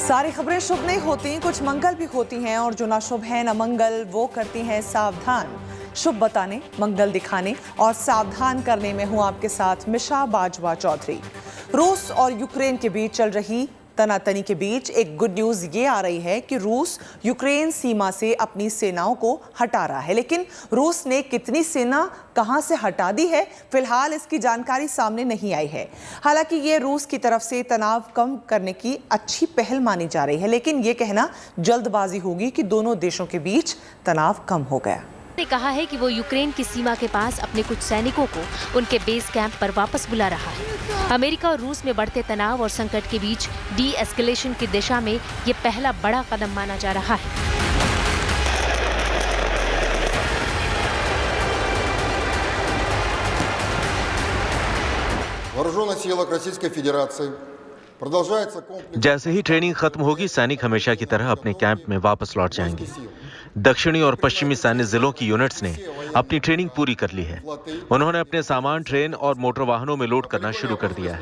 सारी खबरें शुभ नहीं होती, कुछ मंगल भी होती हैं और जो ना शुभ है ना मंगल वो करती हैं सावधान। शुभ बताने, मंगल दिखाने और सावधान करने में हूं आपके साथ मिशा बाजवा चौधरी। रूस और यूक्रेन के बीच चल रही तनातनी के बीच एक गुड न्यूज ये आ रही है कि रूस यूक्रेन सीमा से अपनी सेनाओं को हटा रहा है, लेकिन रूस ने कितनी सेना कहां से हटा दी है फिलहाल इसकी जानकारी सामने नहीं आई है। हालांकि ये रूस की तरफ से तनाव कम करने की अच्छी पहल मानी जा रही है, लेकिन ये कहना जल्दबाजी होगी कि दोनों देशों के बीच तनाव कम हो गया। ने कहा है कि वो यूक्रेन की सीमा के पास अपने कुछ सैनिकों को उनके बेस कैंप पर वापस बुला रहा है। अमेरिका और रूस में बढ़ते तनाव और संकट के बीच डी एस्केलेशन की दिशा में ये पहला बड़ा कदम माना जा रहा है। जैसे ही ट्रेनिंग खत्म होगी, सैनिक हमेशा की तरह अपने कैंप में वापस लौट जाएंगे। दक्षिणी और पश्चिमी सैन्य जिलों की यूनिट्स ने अपनी ट्रेनिंग पूरी कर ली है। उन्होंने अपने सामान ट्रेन और मोटर वाहनों में लोड करना शुरू कर दिया है।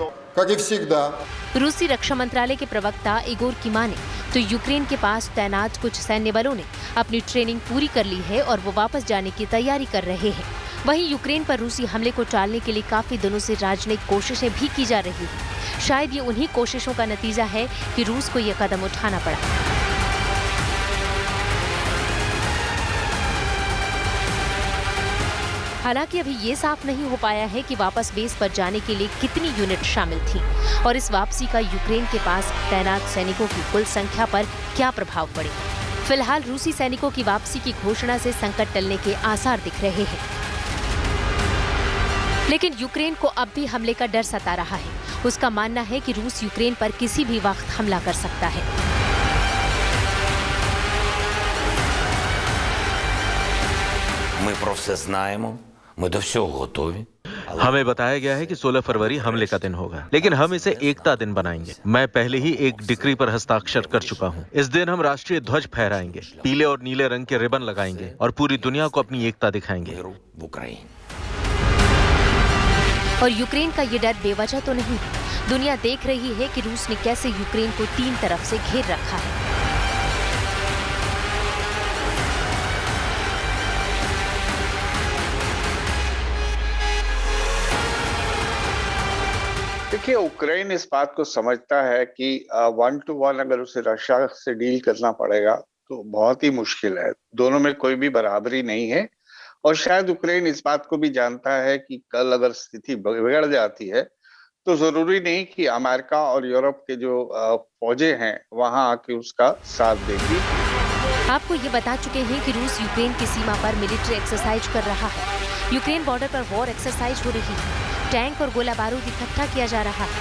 रूसी रक्षा मंत्रालय के प्रवक्ता इगोर कीमा ने तो यूक्रेन के पास तैनात कुछ सैन्य बलों ने अपनी ट्रेनिंग पूरी कर ली है और वो वापस जाने की तैयारी कर रहे हैं। वहीं यूक्रेन पर रूसी हमले को टालने के लिए काफी दिनों से राजनयिक कोशिशें भी की जा रही हैं। शायद ये उन्हीं कोशिशों का नतीजा है कि रूस को ये कदम उठाना पड़ा। हालांकि अभी ये साफ नहीं हो पाया है कि वापस बेस पर जाने के लिए कितनी यूनिट शामिल थी और इस वापसी का यूक्रेन के पास तैनात सैनिकों की कुल संख्या पर क्या प्रभाव पड़ेगा। फिलहाल रूसी सैनिकों की वापसी की घोषणा से संकट टलने के आसार दिख रहे हैं, लेकिन यूक्रेन को अब भी हमले का डर सता रहा है। उसका मानना है कि रूस यूक्रेन पर किसी भी वक्त हमला कर सकता है। Ми про все знаємо, ми до всього готові. हमें बताया गया है कि 16 फरवरी हमले का दिन होगा, लेकिन हम इसे एकता दिन बनाएंगे। मैं पहले ही एक डिक्री पर हस्ताक्षर कर चुका हूं। इस दिन हम राष्ट्रीय ध्वज फहराएंगे, पीले और नीले रंग के रिबन लगाएंगे और पूरी दुनिया को अपनी एकता दिखाएंगे। और यूक्रेन का ये डर बेवजह तो नहीं है। दुनिया देख रही है कि रूस ने कैसे यूक्रेन को तीन तरफ से घेर रखा है। देखिए, यूक्रेन इस बात को समझता है कि 1 to 1 अगर उसे रशिया से डील करना पड़ेगा तो बहुत ही मुश्किल है। दोनों में कोई भी बराबरी नहीं है और शायद यूक्रेन इस बात को भी जानता है कि कल अगर स्थिति बिगड़ जाती है तो जरूरी नहीं कि अमेरिका और यूरोप के जो फौजें हैं वहां आके उसका साथ देगी। आपको ये बता चुके हैं कि रूस यूक्रेन की सीमा पर मिलिट्री एक्सरसाइज कर रहा है। यूक्रेन बॉर्डर पर वॉर एक्सरसाइज हो रही है। टैंक और गोला बारूद इकट्ठा किया जा रहा है।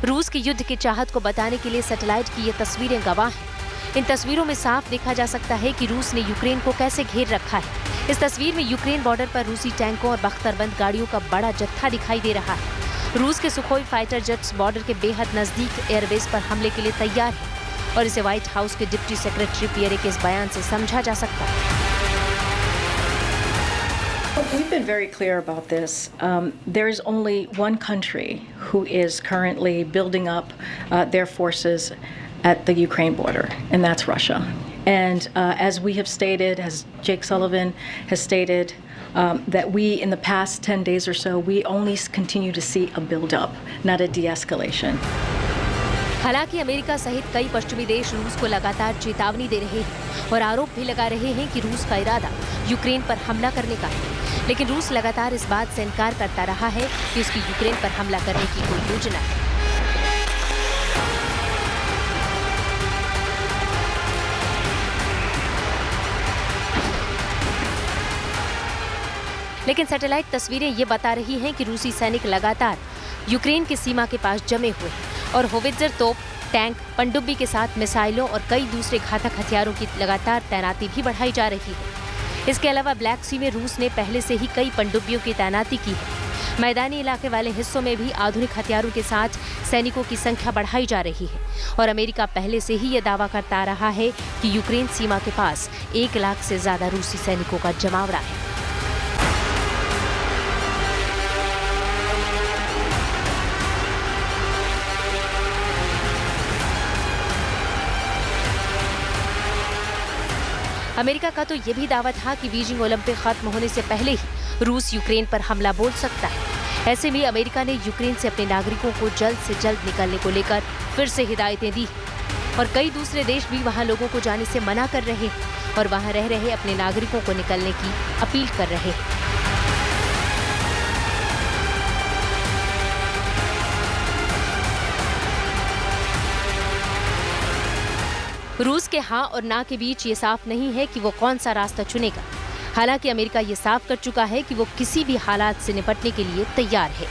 रूस की युद्ध की चाहत को बताने के लिए सैटेलाइट की ये तस्वीरें गवाह हैं। इन तस्वीरों में साफ देखा जा सकता है कि रूस ने यूक्रेन को कैसे घेर रखा है। इस तस्वीर में यूक्रेन बॉर्डर पर रूसी टैंकों और बख्तरबंद गाड़ियों का बड़ा जत्था दिखाई दे रहा है। रूस के सुखोई फाइटर जेट्स बॉर्डर के बेहद नजदीक एयरबेस पर हमले के लिए तैयार है और इसे व्हाइट हाउस के डिप्टी सेक्रेटरी पियरे के इस बयान से समझा जा सकता है। We've been very clear about this. There is only one country who is currently building up their forces at the Ukraine border, and that's Russia. And as we have stated, as Jake Sullivan has stated, that we, in the past 10 days or so, we only continue to see a build-up, not a de-escalation. हालांकि America सहित कई पश्चिमी देश रूस को लगातार चेतावनी दे रहे हैं और आरोप भी लगा रहे हैं कि रूस का इरादा यूक्रेन पर हमला करने का है, लेकिन रूस लगातार इस बात से इनकार करता रहा है कि उसकी यूक्रेन पर हमला करने की कोई योजना है। लेकिन सैटेलाइट तस्वीरें ये बता रही हैं कि रूसी सैनिक लगातार यूक्रेन की सीमा के पास जमे हुए हैं और होवित्जर तोप, टैंक, पनडुब्बी के साथ मिसाइलों और कई दूसरे घातक हथियारों की लगातार तैनाती भी बढ़ाई जा रही है। इसके अलावा ब्लैक सी में रूस ने पहले से ही कई पनडुब्बियों की तैनाती की है। मैदानी इलाके वाले हिस्सों में भी आधुनिक हथियारों के साथ सैनिकों की संख्या बढ़ाई जा रही है और अमेरिका पहले से ही ये दावा करता रहा है कि यूक्रेन सीमा के पास 1 लाख से ज्यादा रूसी सैनिकों का जमावड़ा है। अमेरिका का तो ये भी दावा था कि बीजिंग ओलंपिक खत्म होने से पहले ही रूस यूक्रेन पर हमला बोल सकता है। ऐसे में अमेरिका ने यूक्रेन से अपने नागरिकों को जल्द से जल्द निकलने को लेकर फिर से हिदायतें दी और कई दूसरे देश भी वहां लोगों को जाने से मना कर रहे और वहां रह रहे अपने नागरिकों को निकलने की अपील कर रहे। रूस के हाँ और ना के बीच ये साफ नहीं है कि वो कौन सा रास्ता चुनेगा। हालांकि अमेरिका ये साफ कर चुका है कि वो किसी भी हालात से निपटने के लिए तैयार है।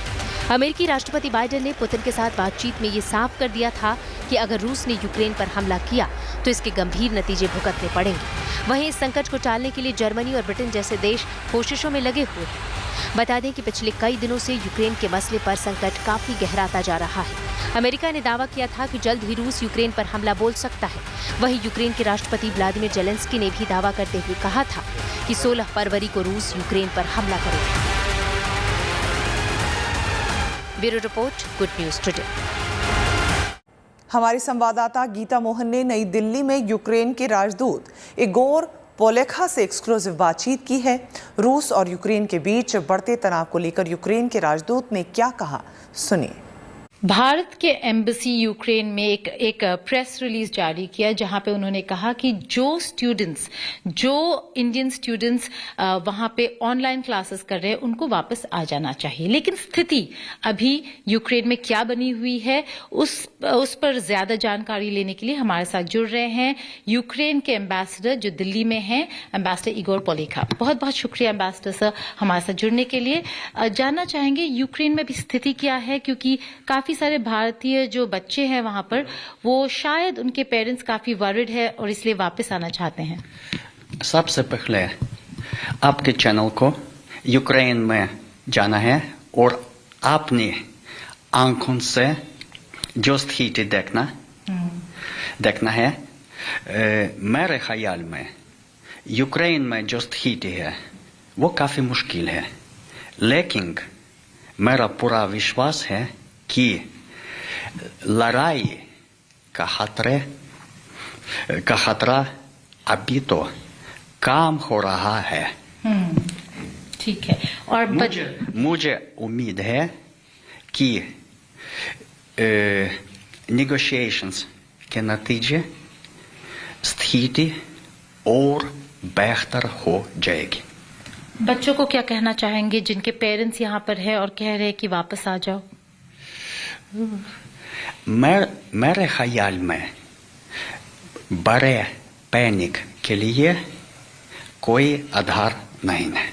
अमेरिकी राष्ट्रपति बाइडेन ने पुतिन के साथ बातचीत में ये साफ कर दिया था कि अगर रूस ने यूक्रेन पर हमला किया तो इसके गंभीर नतीजे भुगतने पड़ेंगे। वहीं इस संकट को टालने के लिए जर्मनी और ब्रिटेन जैसे देश कोशिशों में लगे हुए हैं। बता दें कि पिछले कई दिनों से यूक्रेन के मसले पर संकट काफी गहराता जा रहा है। अमेरिका ने दावा किया था कि जल्द ही रूस यूक्रेन पर हमला बोल सकता है। वहीं यूक्रेन के राष्ट्रपति व्लादिमीर जेलेंस्की ने भी दावा करते हुए कहा था कि 16 फरवरी को रूस यूक्रेन पर हमला करेगा। Bureau report, good news today. हमारी संवाददाता गीता मोहन ने नई दिल्ली में यूक्रेन के राजदूत इगोर पोलेखा से एक्सक्लूसिव बातचीत की है। रूस और यूक्रेन के बीच बढ़ते तनाव को लेकर यूक्रेन के राजदूत ने क्या कहा, सुनिए। भारत के एम्बेसी यूक्रेन में एक प्रेस रिलीज जारी किया जहां पे उन्होंने कहा कि जो इंडियन स्टूडेंट्स वहां पे ऑनलाइन क्लासेस कर रहे हैं उनको वापस आ जाना चाहिए। लेकिन स्थिति अभी यूक्रेन में क्या बनी हुई है उस पर ज्यादा जानकारी लेने के लिए हमारे साथ जुड़ रहे हैं यूक्रेन के एम्बेसडर जो दिल्ली में हैं, एम्बेसडर इगोर पोलेखा। बहुत बहुत शुक्रिया एम्बेसडर सर हमारे साथ जुड़ने के लिए। जानना चाहेंगे यूक्रेन में भी स्थिति क्या है, क्योंकि काफी सारे भारतीय जो बच्चे हैं वहां पर वो शायद उनके पेरेंट्स काफी वरिड है और इसलिए वापस आना चाहते हैं। सबसे पहले आपके चैनल को यूक्रेन में जाना है और अपनी आंखों से जो स्थिति देखना है। मेरे ख्याल में यूक्रेन में जो स्थिति है वो काफी मुश्किल है, लेकिन मेरा पूरा विश्वास है कि लड़ाई का खतरा अभी तो काम हो रहा है। ठीक है। और मुझे उम्मीद है कि नेगोशिएशंस के नतीजे स्थिति और बेहतर हो जाएगी। बच्चों को क्या कहना चाहेंगे जिनके पेरेंट्स यहाँ पर है और कह रहे हैं कि वापस आ जाओ? मेरे ख्याल में बड़े पैनिक के लिए कोई आधार नहीं है।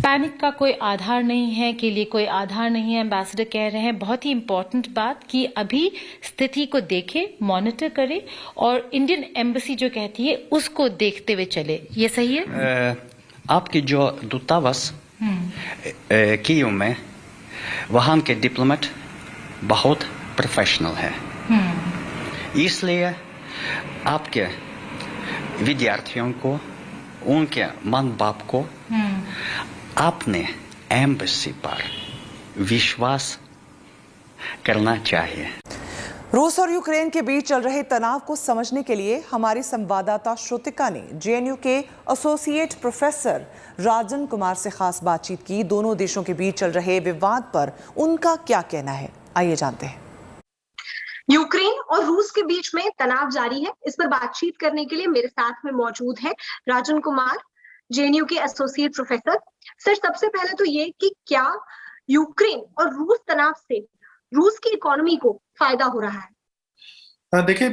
पैनिक का कोई आधार नहीं है के लिए कोई आधार नहीं है, एम्बेसडर कह रहे हैं। बहुत ही इंपॉर्टेंट बात कि अभी स्थिति को देखे, मॉनिटर करे और इंडियन एम्बेसी जो कहती है उसको देखते हुए चले। ये सही है? आपकी जो दूतावास कीव में वहां के डिप्लोमेट बहुत प्रोफेशनल है, इसलिए आपके विद्यार्थियों को, उनके माँ बाप को अपने एम्बेसी पर विश्वास करना चाहिए। रूस और यूक्रेन के बीच चल रहे तनाव को समझने के लिए हमारी संवाददाता श्रुतिका ने जेएनयू के एसोसिएट प्रोफेसर राजन कुमार से खास बातचीत की। दोनों देशों के बीच चल रहे विवाद पर उनका क्या कहना है, आइए जानते हैं। यूक्रेन और रूस के बीच में तनाव जारी है। इस पर बातचीत करने के लिए मेरे साथ में मौजूद है राजन कुमार, जेएनयू के एसोसिएट प्रोफेसर। सर, सबसे पहले तो ये कि क्या यूक्रेन और रूस तनाव से रूस की इकोनॉमी को फायदा हो रहा है? देखिए,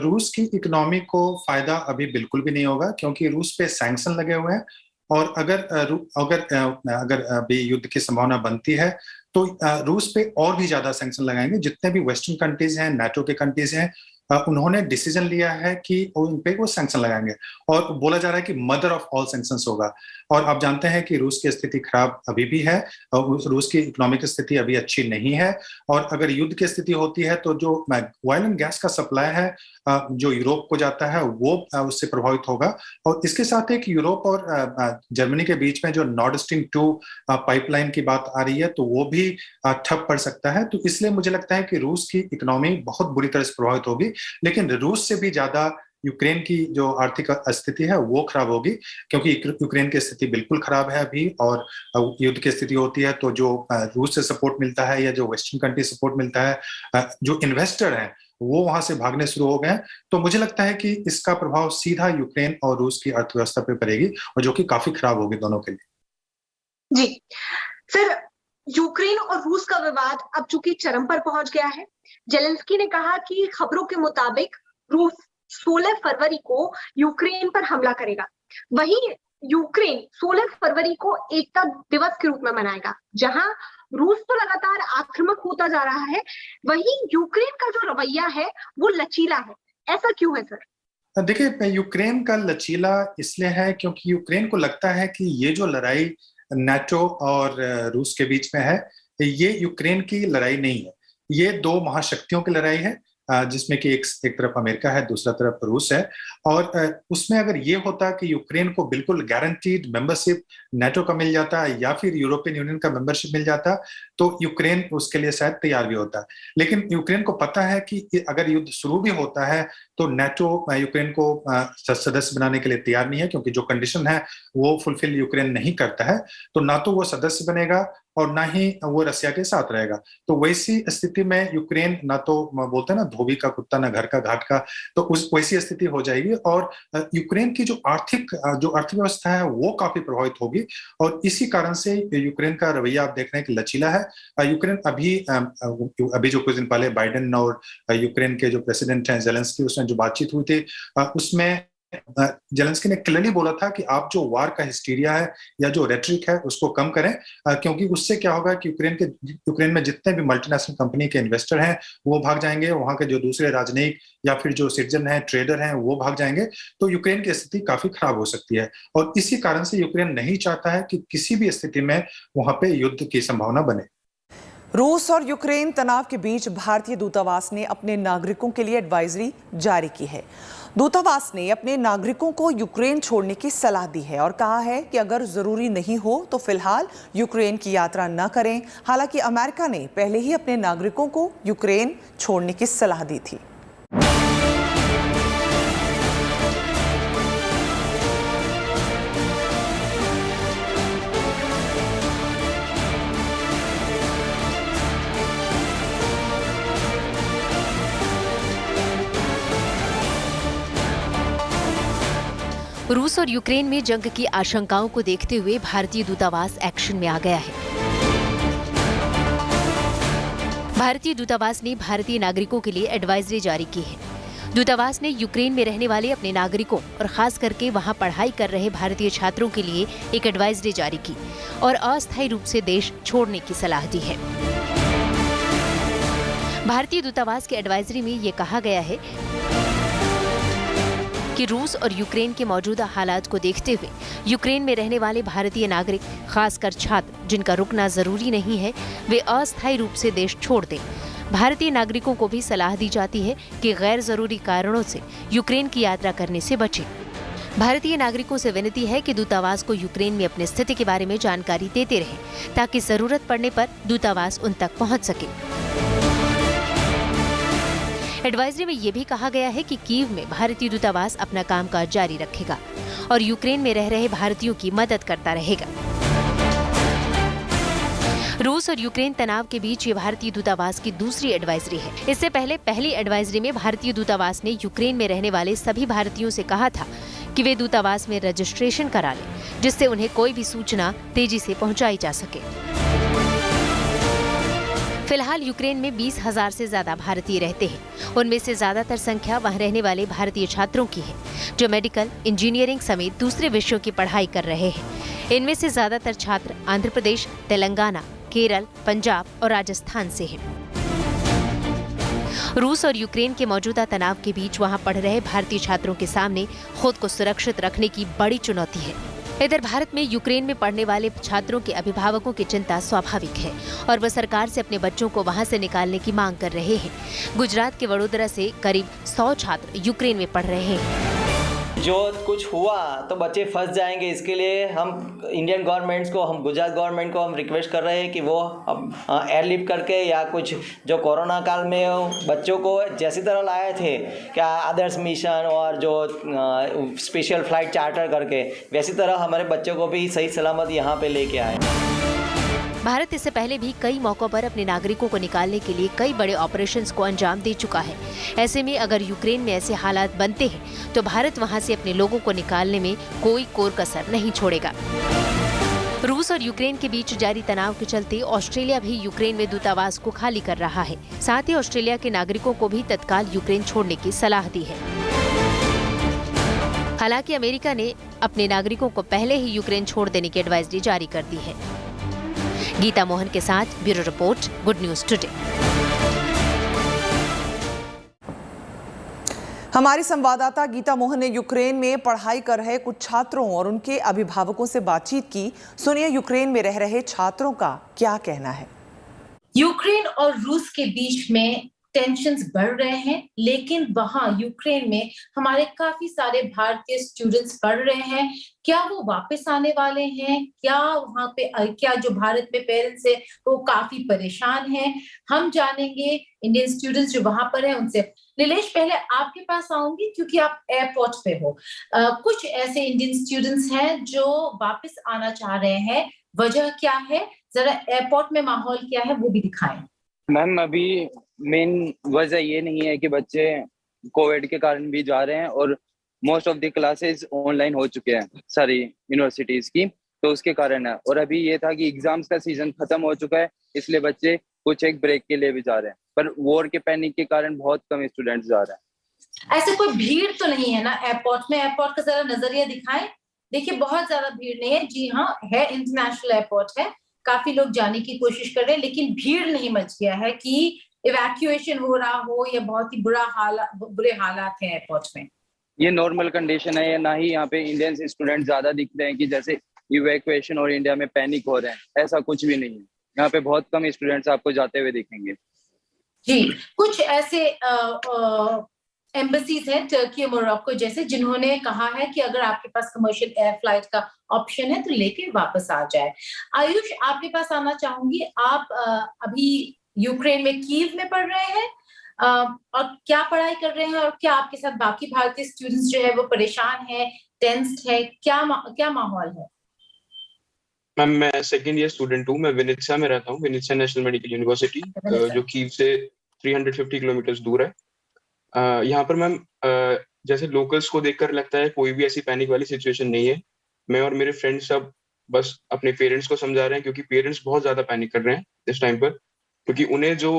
रूस की इकोनॉमी को फायदा अभी बिल्कुल भी नहीं होगा, क्योंकि रूस पे सैंक्शन लगे हुए हैं और अगर अभी युद्ध की संभावना बनती है तो रूस पे और भी ज्यादा सैंक्शन लगाएंगे। जितने भी वेस्टर्न कंट्रीज हैं, नाटो के कंट्रीज हैं, उन्होंने डिसीजन लिया है कि उन पे वो सैंक्शन लगाएंगे और बोला जा रहा है कि मदर ऑफ ऑल सैंक्शंस होगा। और आप जानते हैं कि रूस की स्थिति खराब अभी भी है, रूस की इकोनॉमिक स्थिति अभी अच्छी नहीं है और अगर युद्ध की स्थिति होती है तो जो ऑयल एंड गैस का सप्लाई है जो यूरोप को जाता है वो उससे प्रभावित होगा। और इसके साथ एक यूरोप और जर्मनी के बीच में जो नॉर्ड स्ट्रीम 2 पाइपलाइन की बात आ रही है तो वो भी ठप पड़ सकता है। तो इसलिए मुझे लगता है कि रूस की इकोनॉमी बहुत बुरी तरह से प्रभावित होगी, लेकिन रूस से भी ज्यादा यूक्रेन की जो आर्थिक स्थिति है वो खराब होगी, क्योंकि यूक्रेन की स्थिति बिल्कुल खराब है अभी, और युद्ध की स्थिति होती है तो जो रूस से सपोर्ट मिलता है या जो वेस्टर्न कंट्री सपोर्ट मिलता है, जो इन्वेस्टर हैं वो वहां से भागने शुरू हो गए हैं। तो मुझे लगता है कि इसका प्रभाव सीधा यूक्रेन और रूस की अर्थव्यवस्था पे पड़ेगी, और जो कि काफी खराब होगी दोनों के लिए। जी सर, यूक्रेन और रूस का विवाद अब चूंकि चरम पर पहुंच गया है। जेलेंस्की ने कहा कि खबरों के मुताबिक रूस 16 फरवरी को यूक्रेन पर हमला करेगा। वहीं यूक्रेन 16 फरवरी को एकता दिवस के रूप में मनाएगा। जहां रूस तो लगातार आक्रामक होता जा रहा है, वहीं यूक्रेन का जो रवैया है वो लचीला है। ऐसा क्यों है सर? देखिए, यूक्रेन का लचीला इसलिए है क्योंकि यूक्रेन को लगता है कि ये जो लड़ाई नाटो और रूस के बीच में है, ये यूक्रेन की लड़ाई नहीं है, ये दो महाशक्तियों की लड़ाई है, जिसमें कि एक तरफ अमेरिका है, दूसरा तरफ रूस है। और उसमें अगर ये होता कि यूक्रेन को बिल्कुल गारंटीड मेंबरशिप नाटो का मिल जाता या फिर यूरोपियन यूनियन का मेंबरशिप मिल जाता, तो यूक्रेन उसके लिए शायद तैयार भी होता। लेकिन यूक्रेन को पता है कि अगर युद्ध शुरू भी होता है तो नाटो यूक्रेन को सदस्य बनाने के लिए तैयार नहीं है, क्योंकि जो कंडीशन है वो फुलफिल यूक्रेन नहीं करता है। तो ना तो वो सदस्य बनेगा और ना ही वो रसिया के साथ रहेगा। तो वैसी स्थिति में यूक्रेन ना तो बोलते हैं ना, धोबी का कुत्ता ना घर का घाट का, तो उस वैसी स्थिति हो जाएगी। और यूक्रेन की जो अर्थव्यवस्था है वो काफी प्रभावित होगी, और इसी कारण से यूक्रेन का रवैया आप देख रहे हैं कि लचीला है। यूक्रेन अभी जो कुछ दिन पहले बाइडेन और यूक्रेन के जो प्रेसिडेंट हैं जेलेंस्की, उसमें जो बातचीत हुई थी, उसमें जेलेंस्की ने क्लियरली बोला था कि आप जो वार का हिस्टीरिया है या जो रेटरिक है उसको कम करें, क्योंकि उससे क्या होगा कि यूक्रेन में जितने भी मल्टीनेशनल कंपनी के इन्वेस्टर हैं वो भाग जाएंगे, वहां के जो दूसरे राजनयिक या फिर जो सिटीजन हैं, ट्रेडर हैं, वो भाग जाएंगे। तो यूक्रेन की स्थिति काफी खराब हो सकती है, और इसी कारण से यूक्रेन नहीं चाहता है कि किसी भी स्थिति में वहां पे युद्ध की संभावना बने। रूस और यूक्रेन तनाव के बीच भारतीय दूतावास ने अपने नागरिकों के लिए एडवाइजरी जारी की है। दूतावास ने अपने नागरिकों को यूक्रेन छोड़ने की सलाह दी है और कहा है कि अगर जरूरी नहीं हो तो फिलहाल यूक्रेन की यात्रा न करें। हालांकि अमेरिका ने पहले ही अपने नागरिकों को यूक्रेन छोड़ने की सलाह दी थी। रूस और यूक्रेन में जंग की आशंकाओं को देखते हुए भारतीय दूतावास एक्शन में आ गया है। भारतीय दूतावास ने भारतीय नागरिकों के लिए एडवाइजरी जारी की है। दूतावास ने यूक्रेन में रहने वाले अपने नागरिकों और खास करके वहां पढ़ाई कर रहे भारतीय छात्रों के लिए एक एडवाइजरी जारी की और अस्थायी रूप से देश छोड़ने की सलाह दी है। भारतीय दूतावास की एडवाइजरी में ये कहा गया है कि रूस और यूक्रेन के मौजूदा हालात को देखते हुए यूक्रेन में रहने वाले भारतीय नागरिक, खासकर छात्र जिनका रुकना जरूरी नहीं है, वे अस्थायी रूप से देश छोड़ दें। भारतीय नागरिकों को भी सलाह दी जाती है कि गैर जरूरी कारणों से यूक्रेन की यात्रा करने से बचें। भारतीय नागरिकों से विनती है कि दूतावास को यूक्रेन में अपनी स्थिति के बारे में जानकारी देते रहें, ताकि जरूरत पड़ने पर दूतावास उन तक पहुंच सके। एडवाइजरी में यह भी कहा गया है कि कीव में भारतीय दूतावास अपना कामकाज जारी रखेगा और यूक्रेन में रह रहे भारतीयों की मदद करता रहेगा। रूस और यूक्रेन तनाव के बीच ये भारतीय दूतावास की दूसरी एडवाइजरी है। इससे पहली एडवाइजरी में भारतीय दूतावास ने यूक्रेन में रहने वाले सभी भारतीयों से कहा था कि वे दूतावास में रजिस्ट्रेशन करा लें, जिससे उन्हें कोई भी सूचना तेजी से पहुंचाई जा सके। फिलहाल यूक्रेन में 20,000 से ज्यादा भारतीय रहते हैं। उनमें से ज्यादातर संख्या वहां रहने वाले भारतीय छात्रों की है, जो मेडिकल, इंजीनियरिंग समेत दूसरे विषयों की पढ़ाई कर रहे हैं। इनमें से ज्यादातर छात्र आंध्र प्रदेश, तेलंगाना, केरल, पंजाब और राजस्थान से हैं। रूस और यूक्रेन के मौजूदा तनाव के बीच वहां पढ़ रहे भारतीय छात्रों के सामने खुद को सुरक्षित रखने की बड़ी चुनौती है। इधर भारत में यूक्रेन में पढ़ने वाले छात्रों के अभिभावकों की चिंता स्वाभाविक है और वह सरकार से अपने बच्चों को वहां से निकालने की मांग कर रहे हैं। गुजरात के वडोदरा से करीब 100 छात्र यूक्रेन में पढ़ रहे हैं। जो कुछ हुआ तो बच्चे फंस जाएंगे, इसके लिए हम इंडियन गवर्नमेंट्स को, हम गुजरात गवर्नमेंट को हम रिक्वेस्ट कर रहे हैं कि वो अब एयरलिफ्ट करके या कुछ जो कोरोना काल में बच्चों को जैसी तरह लाए थे क्या आदर्श मिशन और जो स्पेशल फ्लाइट चार्टर करके, वैसी तरह हमारे बच्चों को भी सही सलामत यहाँ पे लेके आए। भारत इससे पहले भी कई मौकों पर अपने नागरिकों को निकालने के लिए कई बड़े ऑपरेशंस को अंजाम दे चुका है। ऐसे में अगर यूक्रेन में ऐसे हालात बनते हैं तो भारत वहां से अपने लोगों को निकालने में कोई कोर कसर नहीं छोड़ेगा। रूस और यूक्रेन के बीच जारी तनाव के चलते ऑस्ट्रेलिया भी यूक्रेन में दूतावास को खाली कर रहा है। साथ ही ऑस्ट्रेलिया के नागरिकों को भी तत्काल यूक्रेन छोड़ने की सलाह दी है। हालांकि अमेरिका ने अपने नागरिकों को पहले ही यूक्रेन छोड़ देने की एडवाइजरी जारी कर दी है। गीता मोहन के साथ bureau report, good news today. हमारी संवाददाता गीता मोहन ने यूक्रेन में पढ़ाई कर रहे कुछ छात्रों और उनके अभिभावकों से बातचीत की। सुनिए यूक्रेन में रह रहे छात्रों का क्या कहना है। यूक्रेन और रूस के बीच में टेंशन्स बढ़ रहे हैं, लेकिन वहां यूक्रेन में हमारे काफी सारे भारतीय स्टूडेंट्स पढ़ रहे हैं। क्या वो वापस आने वाले हैं? क्या वहां पे क्या जो भारत में पेरेंट्स है वो काफी परेशान हैं? हम जानेंगे इंडियन स्टूडेंट्स जो वहां पर हैं उनसे। नीलेश, पहले आपके पास आऊंगी क्योंकि आप एयरपोर्ट पे हो। कुछ ऐसे इंडियन स्टूडेंट्स हैं जो वापस आना चाह रहे हैं, वजह क्या है? जरा एयरपोर्ट में माहौल क्या है वो भी दिखाएं। मैम, अभी मेन वजह ये नहीं है कि बच्चे कोविड के कारण भी जा रहे हैं और most of the classes online हो चुके हैं सारी यूनिवर्सिटीज की, तो उसके कारण है। और अभी ये था कि एग्जाम्स का सीजन खत्म हो चुका है, इसलिए बच्चे कुछ एक ब्रेक के लिए भी जा रहे हैं, पर वॉर के पैनिक के कारण बहुत कम स्टूडेंट्स जा रहे हैं। ऐसे कोई भीड़ तो नहीं है ना एयरपोर्ट में? एयरपोर्ट का जरा नजरिया दिखाएं। देखिए, बहुत ज्यादा भीड़ नहीं है। जी हाँ, है, इंटरनेशनल एयरपोर्ट है, काफी लोग जाने की कोशिश कर रहे हैं, लेकिन भीड़ नहीं मच गया है कि इवैक्यूएशन हो रहा हो या बहुत ही बुरे हालात हैं एयरपोर्ट में। ये नॉर्मल कंडीशन है, ना ही यहाँ पे इंडियन स्टूडेंट ज्यादा दिखते हैं कि जैसे इवैक्यूएशन और इंडिया में पैनिक हो रहे हैं, ऐसा कुछ भी नहीं है। यहाँ पे बहुत कम स्टूडेंट्स आपको जाते हुए दिखेंगे। जी, कुछ ऐसे एम्बेसीज हैं टर्की और मोरक्को जैसे, जिन्होंने कहा है कि अगर आपके पास कमर्शियल एयर फ्लाइट का ऑप्शन है तो लेके वापस आ जाए। आयुष, आपके पास आना चाहूंगी। आप अभी यूक्रेन में कीव में पढ़ रहे हैं और क्या पढ़ाई कर रहे हैं, और क्या आपके साथ बाकी भारतीय स्टूडेंट्स जो है वो परेशान हैं, टेंस्ड है? क्या माहौल है? मैम, मैं सेकंड ईयर स्टूडेंट हूँ। मैं विनित्सा में रहता हूँ, विनित्सा नेशनल मेडिकल यूनिवर्सिटी, जो कीव से 350 किलोमीटर दूर है। यहाँ पर मैम जैसे लोकल्स को देखकर लगता है कोई भी ऐसी पैनिक वाली सिचुएशन नहीं है। मैं और मेरे फ्रेंड्स सब बस अपने पेरेंट्स को समझा रहे हैं, क्योंकि पेरेंट्स बहुत ज्यादा पैनिक कर रहे हैं इस टाइम पर, क्योंकि उन्हें जो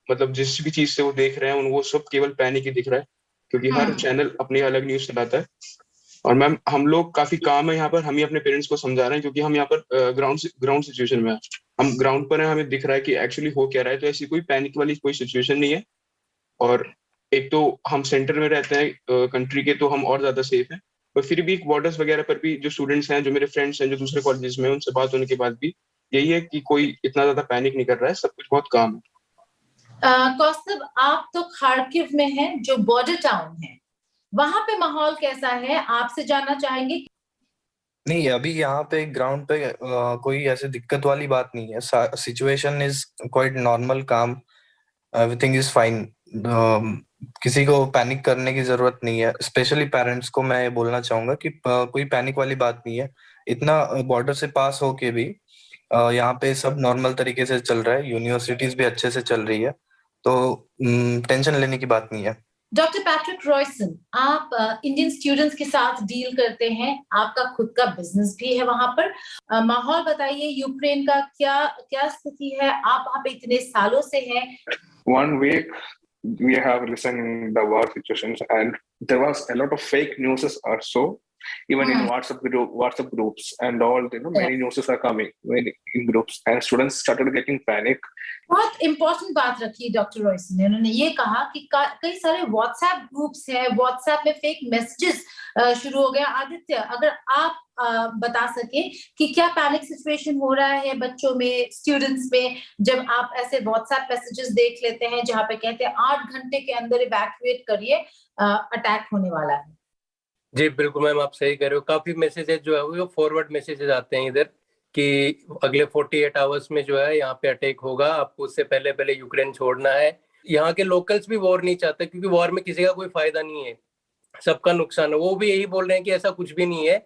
मतलब जिस भी चीज से वो देख रहे हैं उनको सब केवल पैनिक ही दिख रहा है, क्योंकि हर चैनल अपनी अलग न्यूज चलाता है। और मैम, हम लोग काफी काम है यहाँ पर, हम ही अपने पेरेंट्स को समझा रहे हैं, क्योंकि हम यहाँ पर ग्राउंड सिचुएशन में है। हम ग्राउंड पर हैं, हमें दिख रहा है कि एक्चुअली हो क्या रहा है। तो ऐसी कोई पैनिक वाली कोई सिचुएशन नहीं है। और एक तो हम सेंटर में रहते हैं कंट्री के, तो हम और ज्यादा सेफ हैं। पर फिर भी बॉर्डर्स वगैरह पर भी जो स्टूडेंट्स हैं, जो मेरे फ्रेंड्स हैं जो दूसरे कॉलेजेस में, उनसे बात होने के बाद भी यही है कि कोई इतना ज्यादा पैनिक नहीं कर रहा है, सब कुछ बहुत काम है। कौस्तुभ, आप तो खार्किव में हैं, जो बॉर्डर टाउन है, वहां पे माहौल कैसा है? आपसे जानना चाहेंगे। नहीं, अभी यहाँ पे ग्राउंड पे कोई ऐसे दिक्कत वाली बात नहीं है। सिचुएशन इज क्वाइट नॉर्मल, काम, एवरीथिंग इज फाइन। किसी को पैनिक करने की जरूरत नहीं है। स्पेशली पेरेंट्स को मैं बोलना चाहूंगा कि कोई पैनिक वाली बात नहीं है। इतना बॉर्डर से पास होके भी यहाँ पे सब नॉर्मल तरीके से चल रहा है। यूनिवर्सिटीज भी अच्छे से चल रही है, तो टेंशन लेने की बात नहीं है। डॉक्टर पैट्रिक रॉयसन, आप इंडियन स्टूडेंट्स के साथ डील करते हैं, आपका खुद का बिजनेस भी है वहां पर। माहौल बताइए, यूक्रेन का क्या स्थिति है? आप वहां पे इतने सालों से हैं। 1 week we have listened the war situations, and there was a lot of fake news also, even in WhatsApp groups and all. Many news are coming in groups, and students started getting panic. बहुत important बात रखी doctor Royson ने। उन्होंने ये कहा कि कई सारे व्हाट्सएप ग्रुप्स हैं, व्हाट्सएप में फेक मैसेजेस शुरू हो गया। आदित्य, अगर आप बता सके कि क्या पैनिक सिचुएशन हो रहा है बच्चों में, स्टूडेंट्स में, जब आप ऐसे व्हाट्सएप मैसेजेस देख लेते हैं जहां पे कहते हैं 8 घंटे के अंदर इवैक्यूएट करिए, अटैक होने वाला है? जी बिल्कुल मैम, आप सही कह रहे हो। काफी मैसेजेस जो है वो फॉरवर्ड मैसेजेस आते हैं इधर कि अगले 48 आवर्स में जो है यहाँ पे अटैक होगा, आपको उससे पहले पहले यूक्रेन छोड़ना है। यहाँ के लोकल्स भी वॉर नहीं चाहते क्योंकि वॉर में किसी का कोई फायदा नहीं है, सबका नुकसान है। वो भी यही बोल रहे हैं कि ऐसा कुछ भी नहीं है।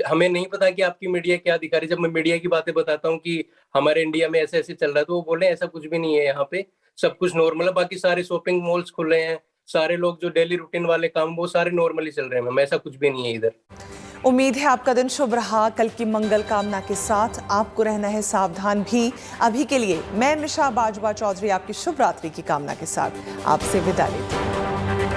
हमें नहीं पता कि आपकी मीडिया क्या दिखा रही है। जब मैं मीडिया की बातें बताता हूँ कि हमारे इंडिया में ऐसे ऐसे चल रहा है तो वो बोल रहे हैं ऐसा कुछ भी नहीं है, यहाँ पे सब कुछ नॉर्मल है। बाकी सारे शॉपिंग मॉल्स खुले हैं, सारे लोग जो डेली रूटीन वाले काम वो सारे नॉर्मली चल रहे हैं मैम, ऐसा कुछ भी नहीं है इधर। उम्मीद है आपका दिन शुभ रहा। कल की मंगल कामना के साथ आपको रहना है सावधान भी। अभी के लिए मैं मिशा बाजवा चौधरी आपकी शुभ रात्रि की कामना के साथ आपसे विदा लेती हूँ।